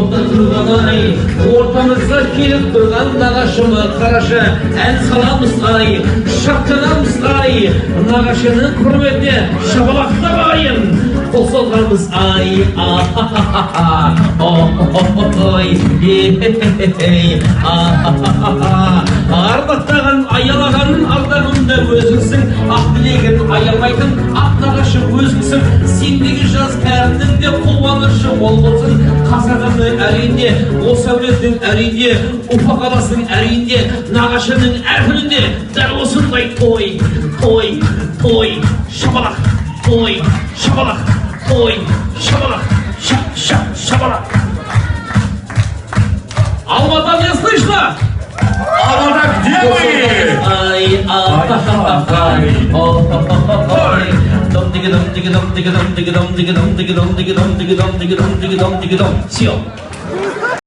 топта тұрған-ай, ортамызға келіп тұрған нағашыма қарашы, ән саламыз-ай, шаттанамыз-ай, нағашының құрметіне шапалақтап-айын, қол соғамыз-ай, арбаттаған, аялағанын ардағында өзіңсің, ақ білегін аямайтын ақ нағашы өзіңсің. Сендегі жаз кәрімнің де қуанышы ол болсын, қазағымның әрине, осы әулеттің әрине, Уфа қаласының әрине, нағашының әр күнінде дәл осындай той, той, той, шапалақ, той, шапалақ, той, шапалақ, шапалақ. Алмата, меня слышно? Алмата, где вы? Все.